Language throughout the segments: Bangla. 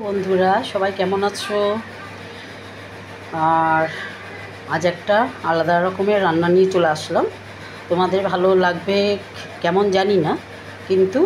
বন্ধুরা সবাই কেমন আছো? আর আজ একটা আলাদা রকমের রান্না নিয়ে চলে আসলাম। তোমাদের ভালো লাগবে কেমন জানি না, কিন্তু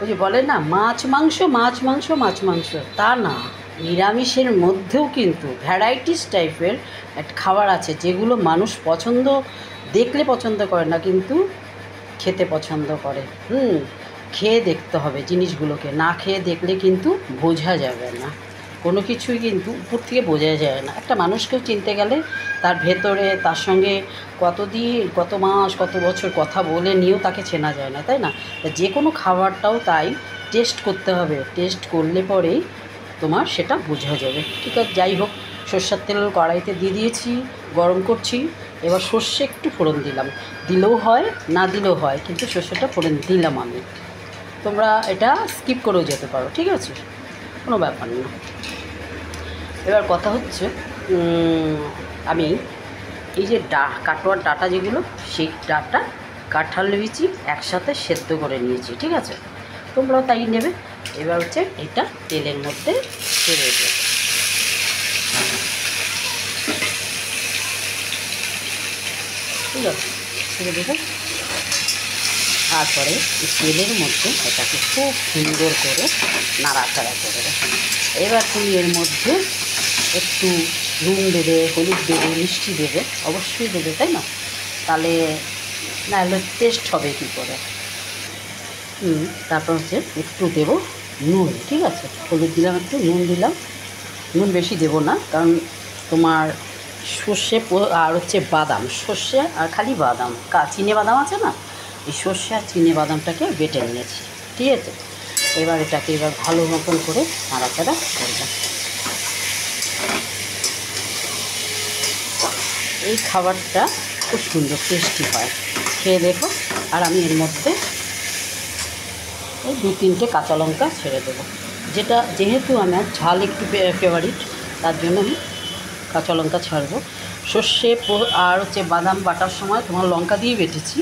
ওই যে বলে না মাছ মাংস মাছ মাংস মাছ মাংস, তা না, নিরামিষের মধ্যেও কিন্তু ভ্যারাইটিস টাইপের একটা খাবার আছে যেগুলো মানুষ দেখলে পছন্দ করে না, কিন্তু খেতে পছন্দ করে। খেয়ে দেখতে হবে জিনিসগুলোকে, না খেয়ে দেখলে কিন্তু বোঝা যাবে না কোনো কিছুই, কিন্তু উপর থেকে বোঝা যায় না। একটা মানুষকেও চিনতে গেলে তার ভেতরে, তার সঙ্গে কতদিন, কত মাস, কত বছর কথা বলে নিয়েও তাকে চেনা যায় না, তাই না? তা যে কোনো খাবারটাও তাই টেস্ট করতে হবে, টেস্ট করলে পরেই তোমার সেটা বোঝা যাবে। ঠিক আছে, যাই হোক, সর্ষের তেল কড়াইতে দিয়ে দিয়েছি, গরম করছি। এবার সর্ষে একটু ফোড়ন দিলাম, দিলেও হয় না দিলেও হয়, কিন্তু সর্ষেটা ফোড়ন দিলাম আমি। তোমরা এটা স্কিপ করেও যেতে পারো, ঠিক আছে, কোনো ব্যাপার না। এবার কথা হচ্ছে, আমি এই যে কাটোয়ার ডাটা যেগুলো, সেই ডাটা, কাঁঠাল বিচি একসাথে সেদ্ধ করে নিয়েছি, ঠিক আছে, তোমরাও তাই নেবে। এবার হচ্ছে এটা তেলের মধ্যে ছেড়ে দেবে, ঠিক আছে, ছেড়ে দেবে। তারপরে তেলের মধ্যে এটাকে খুব সুন্দর করে নাড়াচাড়া করে দেবে। এবার তুমি এর মধ্যে একটু নুন দেবে, হলুদ দেবে, মিষ্টি দেবে, অবশ্যই দেবে, তাই না? তাহলে না হলে টেস্ট হবে কী করে। তারপর হচ্ছে একটু দেবো নুন, ঠিক আছে, হলুদ দিলাম, একটু নুন দিলাম। নুন বেশি দেবো না, কারণ তোমার সর্ষে আর হচ্ছে বাদাম, সর্ষে আর খালি বাদাম, চিনে বাদাম আছে না, এই সর্ষে আর চিনে বাদামটাকে বেটে নিয়েছি, ঠিক আছে। এবার এটাকে ভালো মতন করে নাড়াচাড়া করবে। এই খাবারটা খুব সুন্দর টেস্টি হয়, খেয়ে দেখো। আর আমি এর মধ্যে এই 2-3টে কাঁচা লঙ্কা ছেড়ে দেবো, যেহেতু আমার ঝাল একটু ফেভারিট, তার জন্য আমি কাঁচা লঙ্কা ছাড়বো। সর্ষে আর হচ্ছে বাদাম বাটার সময় তোমার লঙ্কা দিয়ে বেটেছি,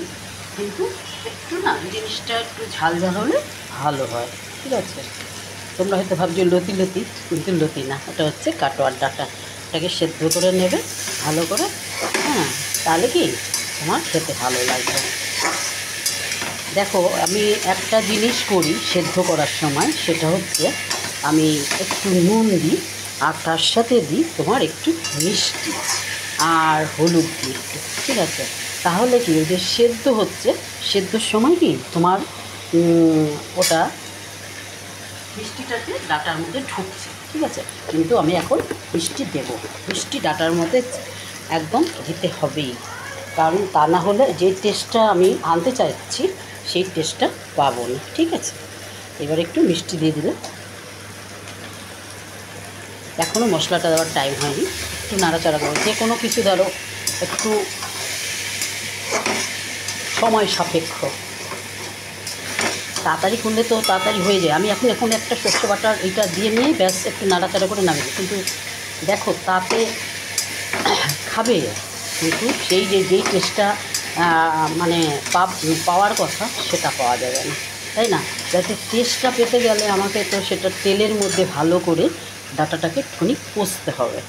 কিন্তু একটু না জিনিসটা একটু ঝাল ঝাল হলে ভালো হয়, ঠিক আছে। তোমরা হয়তো ভাবছো লতি লতি, কিন্তু লতি না, এটা হচ্ছে কাটোয়ার ডাঁটা। এটাকে সেদ্ধ করে নেবে ভালো করে, তাহলে কি তোমার খেতে ভালো লাগবে। দেখো, আমি একটা জিনিস করি সেদ্ধ করার সময়, সেটা হচ্ছে আমি একটু নুন দিই, আর তার সাথে দিই তোমার একটু মিষ্টি আর হলুদ দিই একটু, ঠিক আছে। তাহলে কি ওই যে সেদ্ধ হচ্ছে, সেদ্ধর সময় কি তোমার ওটা মিষ্টিটাকে ডাটার মধ্যে ঢুকছে, ঠিক আছে। কিন্তু আমি এখন মিষ্টি দেবো, মিষ্টি ডাটার মধ্যে একদম দিতে হবেই, কারণ তা না হলে যে টেস্টটা আমি আনতে চাইছি সেই টেস্টটা পাবো না, ঠিক আছে। এবার একটু মিষ্টি দিয়ে দিলে, এখনও মশলাটা দেওয়ার টাইম হয়নি, একটু নাড়াচাড়া করো। যে কোনো কিছু ধরো একটু সময় সাপেক্ষ, তাড়াতাড়ি করলে তো তাড়াতাড়ি হয়ে যায়। আমি এখন একটা সর্ষে বাটার এটা দিয়ে নিয়ে ব্যাস একটু নাড়াচাড়া করে নামিয়ে, কিন্তু দেখো তাতে খাবে, কিন্তু যেই টেস্টটা মানে পাওয়ার কথা সেটা পাওয়া যাবে না, তাই না? যাতে টেস্টটা পেতে গেলে আমাকে তো সেটা তেলের মধ্যে ভালো করে ডাটাটাকে একটুখানি কষতে হবে,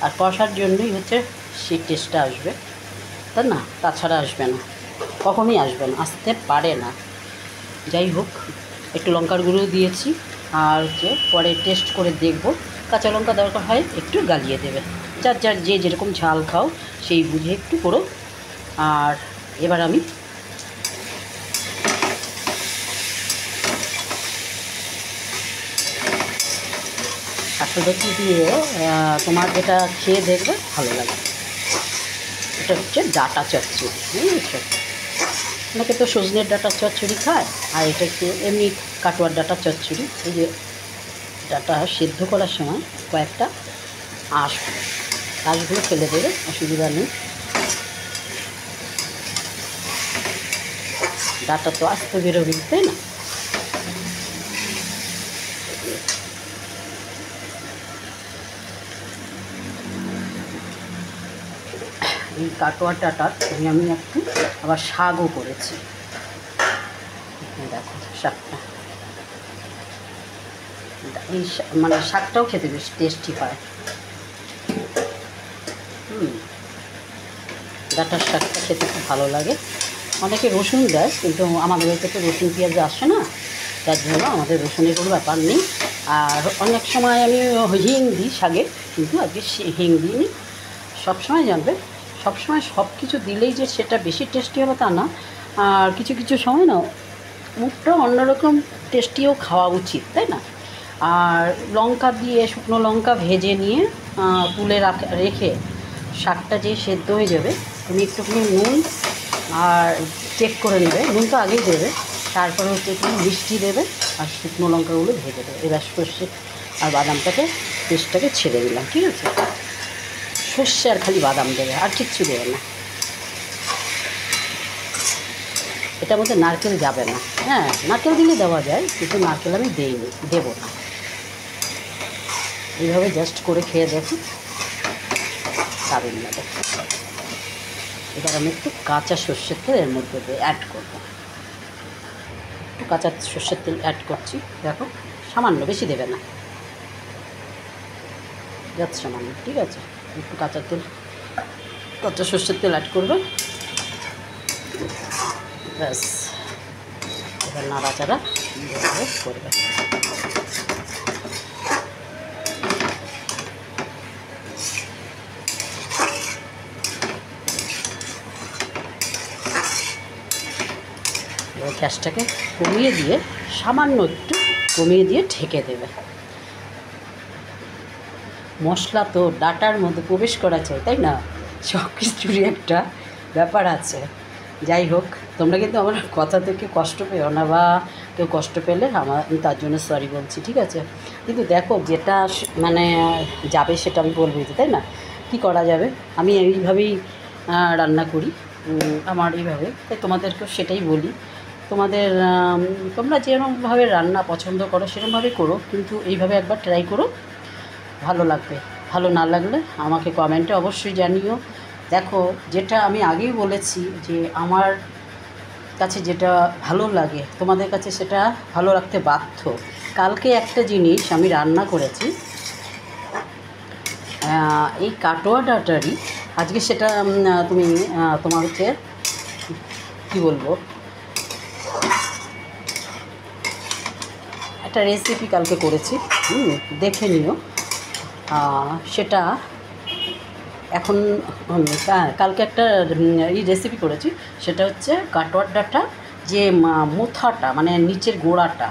আর কষার জন্যই হচ্ছে সেই টেস্টটা আসবে, তাই না? তাছাড়া আসবে না, কখনোই আসবে না, আসতে পারে না। যাই হোক, একটু লঙ্কার গুঁড়ো দিয়েছি, আর হচ্ছে পরে টেস্ট করে দেখব, কাঁচা লঙ্কা দরকার হয় একটু গালিয়ে দেবে, যার যে যেরকম ঝাল খাও সেই বুঝে একটু করো। আর এবার আমি শাশুড়ি দিয়ে তোমার যেটা খেয়ে দেখবে ভালো লাগে, এটা হচ্ছে ডাটা চচ্চড়ি, বুঝেছো? অনেকে তো সজনের ডাটার চচ্চড়ি খায়, আর এটা একটু এমনি কাটোয়ার ডাটার চচ্চড়ি। এই যে ডাটা সেদ্ধ করার সময় কয়েকটা আঁশগুলো ফেলে দেবে, অসুবিধা নেই। ডাটা তো আস্তে বেরোবে, তাই না? এই কাটোয়ার ডাটার আমি একটু আবার শাকও করেছি, দেখো শাকটা এই মানে শাকটাও খেতে বেশ টেস্টি হয়। ডাঁটার শাকটা খেতে খুব ভালো লাগে। অনেকে রসুন দেয়, কিন্তু আমাদের বাড়িতে তো রসুন পেঁয়াজ আসে না, তার জন্য আমাদের রসুনের কোনো ব্যাপার নেই। আর অনেক সময় আমি হিং দিই শাকে, কিন্তু আজকে হিং দিইনি। সবসময় জানবে, সবসময় সব কিছু দিলেই যে সেটা বেশি টেস্টি হবে তা না। আর কিছু কিছু সময় না মুখটা অন্যরকম টেস্টিও খাওয়া উচিত, তাই না? আর লঙ্কা দিয়ে, শুকনো লঙ্কা ভেজে নিয়ে তুলে রেখে শাকটা যে সেদ্ধ হয়ে যাবে, তুমি একটুখানি নুন আর চেক করে নেবে, নুন তো আগেই দেবে, তারপরে হচ্ছে একটু মিষ্টি দেবে আর শুকনো লঙ্কাগুলো ভেজে দেবে। এবার সর্ষে আর বাদামটাকে পেস্টটাকে ছেড়ে দিলাম, ঠিক আছে? সর্ষে আর খালি বাদাম দেবে, আর কিচ্ছু দেবে না। এটার মধ্যে নারকেল যাবে না। হ্যাঁ, নারকেল দিলে দেওয়া যায়, কিন্তু নারকেল আমি দেবো না। এইভাবে জাস্ট করে খেয়ে দেখো, দারুণ লাগে। এবার আমি একটু কাঁচা সর্ষের তেল এর মধ্যে অ্যাড করবো। একটু কাঁচা সর্ষের তেল অ্যাড করছি, দেখো, সামান্য, বেশি দেবে না, যাচ্ছে সামান্য, ঠিক আছে? একটু কাঁচা সর্ষের তেল অ্যাড করবে, ব্যাস। এবার নাড়াচাড়া করবে। গ্যাসটাকে কমিয়ে দিয়ে, সামান্য একটু কমিয়ে দিয়ে ঢেকে দেবে। মশলা তো ডাটার মধ্যে প্রবেশ করা চাই, তাই না? সব কিছুরই একটা ব্যাপার আছে। যাই হোক, তোমরা কিন্তু আমার কথা থেকে কষ্ট পেও না, বা কেউ কষ্ট পেলে আমি তার জন্য সরি বলছি, ঠিক আছে? কিন্তু দেখো, যেটা মানে যাবে সেটা আমি বলবই তো, তাই না? কি করা যাবে, আমি এইভাবেই রান্না করি, আমার এইভাবে, তাই তোমাদেরকেও সেটাই বলি। তোমরা যেরকমভাবে রান্না পছন্দ করো সেরকমভাবে করো, কিন্তু এইভাবে একবার ট্রাই করো, ভালো লাগবে। ভালো না লাগলে আমাকে কমেন্টে অবশ্যই জানিও। দেখো, যেটা আমি আগেই বলেছি যে আমার কাছে যেটা ভালো লাগে তোমাদের কাছে সেটা ভালো রাখতে বাধ্য। কালকে একটা জিনিস আমি রান্না করেছি, এই কাটোয়া ডাটারই, আজকে সেটা তুমি তোমার হচ্ছে কী বলবো, একটা রেসিপি কালকে করেছি, দেখে নিও। সেটা এখন কালকে একটা এই রেসিপি করেছি, সেটা হচ্ছে কাটোয়ার ডাঁটা, যে মোথাটা মানে নিচের গোড়াটা,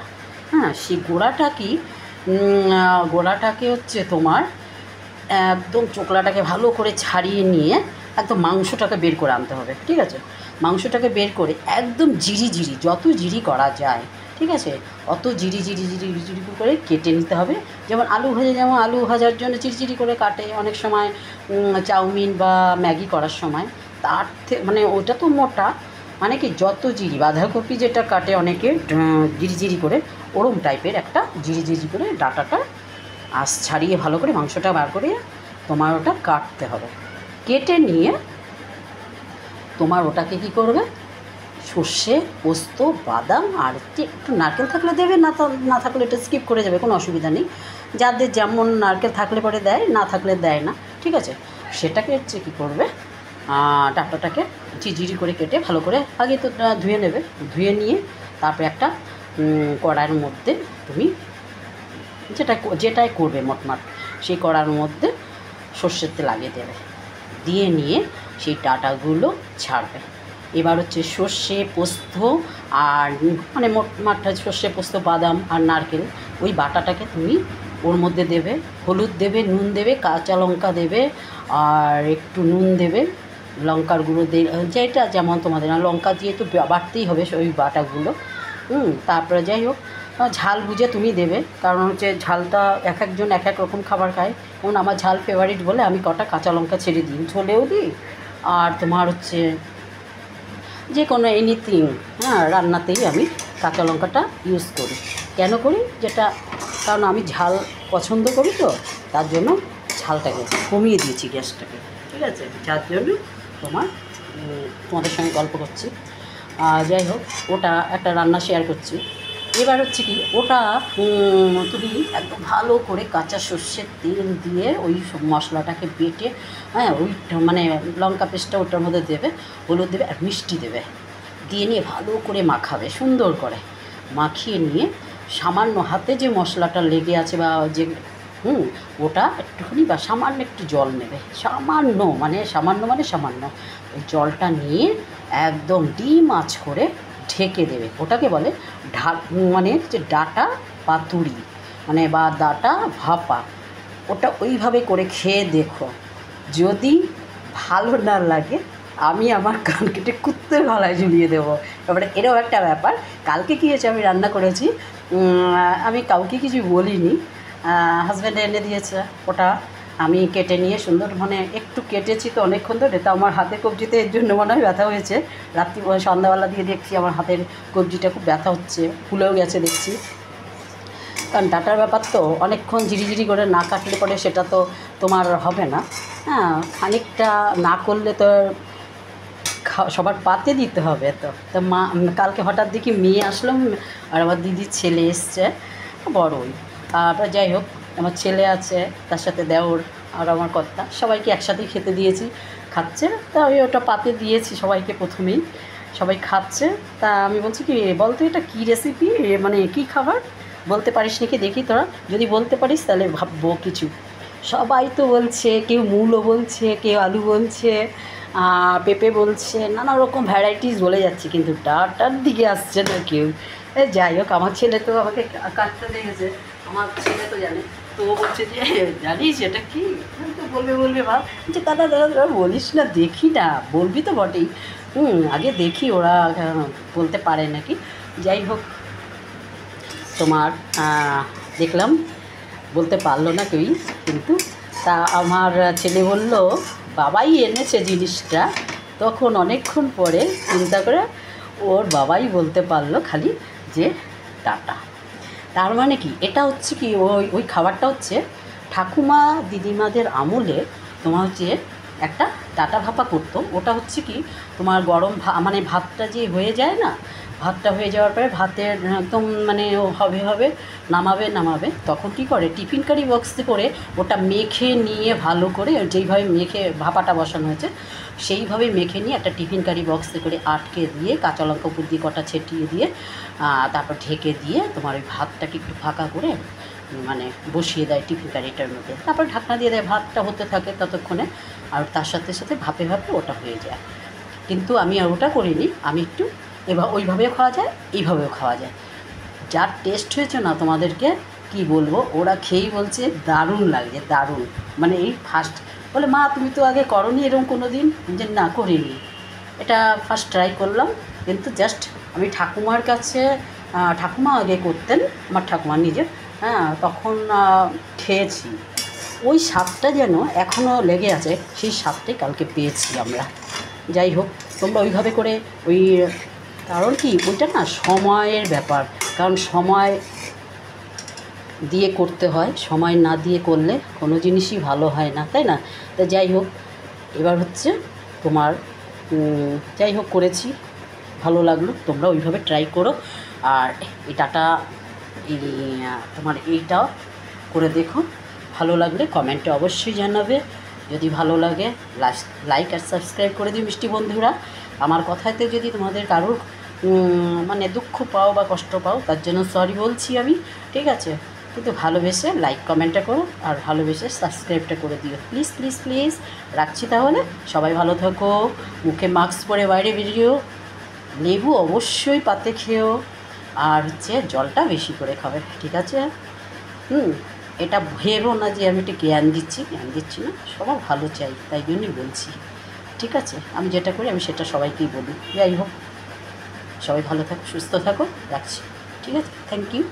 হ্যাঁ, সেই গোড়াটাকে হচ্ছে তোমার একদম চোকলাটাকে ভালো করে ছাড়িয়ে নিয়ে একদম মাংসটাকে বের করে আনতে হবে, ঠিক আছে? মাংসটাকে বের করে একদম জিরি যত জিরি করা যায়, ঠিক আছে, অত জিরি করে কেটে নিতে হবে। যেমন আলু ভাজার জন্য চিরি করে কাটে অনেক সময়, চাউমিন বা ম্যাগি করার সময়, তার মানে ওটা তো মোটা, মানে কি যত জিরি, বাঁধাকপি যেটা কাটে অনেকে জিরি করে, ওরম টাইপের একটা জিরি করে ডাঁটাটা ছাড়িয়ে ভালো করে মাংসটা বার করে তোমার ওটা কাটতে হবে। কেটে নিয়ে তোমার ওটাকে কী করবে, সর্ষে, পোস্ত, বাদাম আর একটু নারকেল থাকলে দেবে, না থাকলে এটা স্কিপ করে যাবে, কোনো অসুবিধা নেই। যাদের যেমন নারকেল থাকলে পরে দেয়, না থাকলে দেয় না, ঠিক আছে? সেটাকে হচ্ছে কী করবে, ডাঁটাটাকে ঝিঝিরি করে কেটে ভালো করে আগে তো ধুয়ে নেবে, ধুয়ে নিয়ে তারপরে একটা কড়াইয়ের মধ্যে তুমি যেটাই করবে মোটমাট, সেই কড়ার মধ্যে সর্ষের তেল লাগিয়ে দেবে, দিয়ে নিয়ে সেই ডাঁটাগুলো ছাড়বে। এবার হচ্ছে সর্ষে, পোস্ত আর মানে মোটমাট সর্ষে, পোস্ত, বাদাম আর নারকেল, ওই বাটাটাকে তুমি ওর মধ্যে দেবে, হলুদ দেবে, নুন দেবে, কাঁচা লঙ্কা দেবে, আর একটু নুন দেবে, লঙ্কার গুঁড়ো যেটা যেমন তোমাদের, লঙ্কা দিয়ে তো বাটতেই হবে ওই বাটাগুলো। তারপরে যাই হোক, ঝাল বুঝে তুমি দেবে, কারণ হচ্ছে ঝালটা এক একজন এক এক রকম খাবার খায়। যেমন আমার ঝাল ফেভারিট বলে আমি কটা কাঁচা লঙ্কা ছেড়ে দিই, ঝোলেও দিই, আর তোমার হচ্ছে যে কোনো এনিথিং, রান্নাতেই আমি কাঁচা লঙ্কাটা ইউজ করি। কেন করি, কারণ আমি ঝাল পছন্দ করি, তো তার জন্য ঝালটাকে কমিয়ে দিয়েছি গ্যাসটাকে, ঠিক আছে? যার জন্য তোমাদের সঙ্গে গল্প করছি। যাই হোক, ওটা একটা রান্না শেয়ার করছি। এবার হচ্ছে কি ওটা তুমি একদম ভালো করে কাঁচা সর্ষের তেল দিয়ে ওই মশলাটাকে বেটে, হ্যাঁ, ওই মানে লঙ্কা পেস্টটা ওটার মধ্যে দেবে, হলুদ দেবে আর মিষ্টি দেবে, দিয়ে নিয়ে ভালো করে মাখাবে সুন্দর করে। মাখিয়ে নিয়ে সামান্য হাতে যে মশলাটা লেগে আছে বা যে ওটা একটুখানি বা সামান্য একটু জল নেবে, সামান্য মানে সামান্য ওই জলটা নিয়ে একদম ডিম আঁচ করে ঢেকে দেবে। ওটাকে বলে মানে যে ডাটা পাতুরি মানে বা ডাটা ভাপা। ওটা ওইভাবে করে খেয়ে দেখো, যদি ভালো না লাগে আমি আমার কান কেটে কুত্তের গলায় ঝুলিয়ে দেবো। এবারে এরও একটা ব্যাপার, কালকে কী হয়েছে আমি রান্না করেছি, আমি কাউকে কিছু বলিনি, হাজব্যান্ড এনে দিয়েছে, ওটা আমি কেটে নিয়ে সুন্দর মানে একটু কেটেছি তো অনেকক্ষণ ধরে, তা আমার হাতে কবজিতে এর জন্য মনে হয় ব্যথা হয়েছে। রাত্রি সন্ধ্যাবেলা দিয়ে দেখছি আমার হাতের কবজিটা খুব ব্যথা হচ্ছে, ফুলেও গেছে দেখছি। কারণ ডাটার ব্যাপার তো অনেকক্ষণ ঝিরিঝিরি করে না কাটলে পরে সেটা তো তোমার হবে না। হ্যাঁ, খানিকটা না করলে তো সবার পাতে দিতে হবে। তো মা কালকে হঠাৎ দেখি মেয়ে আসলো আর আমার দিদির ছেলে এসছে বড়ই, আর যাই হোক আমার ছেলে আছে, তার সাথে দেওর আর আমার কর্তা, সবাইকে একসাথেই খেতে দিয়েছি, খাচ্ছে। তা আমি ওটা পাতে দিয়েছি সবাইকে, প্রথমেই সবাই খাচ্ছে। তা আমি বলছি কি বলতো এটা কী রেসিপি, মানে কী খাবার বলতে পারিস নাকি দেখি তোরা, যদি বলতে পারিস তাহলে ভাববো কিছু। সবাই তো বলছে, কেউ মূলো বলছে, কেউ আলু বলছে, পেঁপে বলছে, নানা রকম ভ্যারাইটিস বলে যাচ্ছে, কিন্তু ডাটার দিকে আসছে না কেউ। যাই হোক আমার ছেলে তো আমাকে কাটতে দেখেছে, আমার ছেলে তো জানে, তো ও বলছে যে জানিস এটা কি, তো বলবে ভাব যে দাদা বলিস না, দেখি না, বলবি তো বটেই, আগে দেখি ওরা বলতে পারে নাকি। যাই হোক তোমার দেখলাম বলতে পারলো না কেউই, কিন্তু তা আমার ছেলে বলল বাবাই এনেছে জিনিসটা, তখন অনেকক্ষণ পরে চিন্তা করে ওর বাবাই বলতে পারলো খালি যে টাটা। তার মানে কি এটা হচ্ছে কি ওই খাবারটা হচ্ছে ঠাকুমা দিদিমাদের আমলে তোমার হচ্ছে একটা ডাটা ভাপা করতো। ওটা হচ্ছে কি তোমার গরম মানে ভাতটা যে হয়ে যায় না, ভাতটা হয়ে যাওয়ার পরে ভাতের একদম মানে হবে নামাবে, তখন কী করে টিফিন কারি বক্সে করে ওটা মেখে নিয়ে ভালো করে যেইভাবে মেখে ভাপাটা বসানো হয়েছে সেইভাবে মেখে নিয়ে একটা টিফিন কারি বক্সে করে আটকে দিয়ে কাঁচা লঙ্কা উপর দিয়ে কটা ছেটিয়ে দিয়ে তারপর ঢেকে দিয়ে তোমার ওই ভাতটাকে একটু ফাঁকা করে মানে বসিয়ে দেয় টিফিন কারিটার মধ্যে, তারপর ঢাকনা দিয়ে দেয়, ভাতটা হতে থাকে ততক্ষণে, আর তার সাথে সাথে ভাপে ওটা হয়ে যায়। কিন্তু আমি আর ওটা করিনি, আমি একটু ওইভাবেও খাওয়া যায়, এইভাবেও খাওয়া যায়। যার টেস্ট হয়েছে না তোমাদেরকে কি বলবো, ওরা খেয়েই বলছে দারুণ লাগছে, দারুণ, মানে এই ফার্স্ট বলে মা তুমি তো আগে করোনি এরকম কোনো দিন, যে না করিনি, এটা ফার্স্ট ট্রাই করলাম। কিন্তু জাস্ট আমি ঠাকুমার কাছে, ঠাকুমা আগে করতেন, আমার ঠাকুমা নিজে, হ্যাঁ, তখন খেয়েছি, ওই স্বাদটা যেন এখনও লেগে আছে, সেই স্বাদটাই কালকে পেয়েছি আমরা। যাই হোক তোমরা ওইভাবে করে ওই, কারণ কি ওইটা না সময়ের ব্যাপার, কারণ সময় দিয়ে করতে হয়, সময় না দিয়ে করলে কোনো জিনিসই ভালো হয় না, তাই না? তা যাই হোক এবার হচ্ছে তোমার যাই হোক করেছি, ভালো লাগলো, তোমরা ওইভাবে ট্রাই করো। আর এই ডাটা তোমার এইটাও করে দেখো, ভালো লাগলে কমেন্টে অবশ্যই জানাবে, যদি ভালো লাগে লাইক আর সাবস্ক্রাইব করে দিও মিষ্টি বন্ধুরা। আমার কথাতে যদি তোমাদের কারোর মানে দুঃখ পাও বা কষ্ট পাও তার জন্য সরি বলছি আমি, ঠিক আছে? কিন্তু ভালোবেসে লাইক কমেন্টটা করো আর ভালোবেসে সাবস্ক্রাইবটা করে দিও প্লিজ প্লিজ প্লিজ। রাখছি তাহলে, সবাই ভালো থাকো, মুখে মাস্ক পরে বাইরে বেরিও, লেবু অবশ্যই পাতে খেও, আর হচ্ছে জলটা বেশি করে খাবে, ঠিক আছে? এটা ভেবো না যে আমি একটা জ্ঞান দিচ্ছি না, সবার ভালো চাই তাই জন্যই বলছি, ঠিক আছে? আমি যেটা করি আমি সেটা সবাইকেই বলি। যাই হোক সবাই ভালো থাকো, সুস্থ থাকো, রাখছি, ঠিক আছে? Thank you.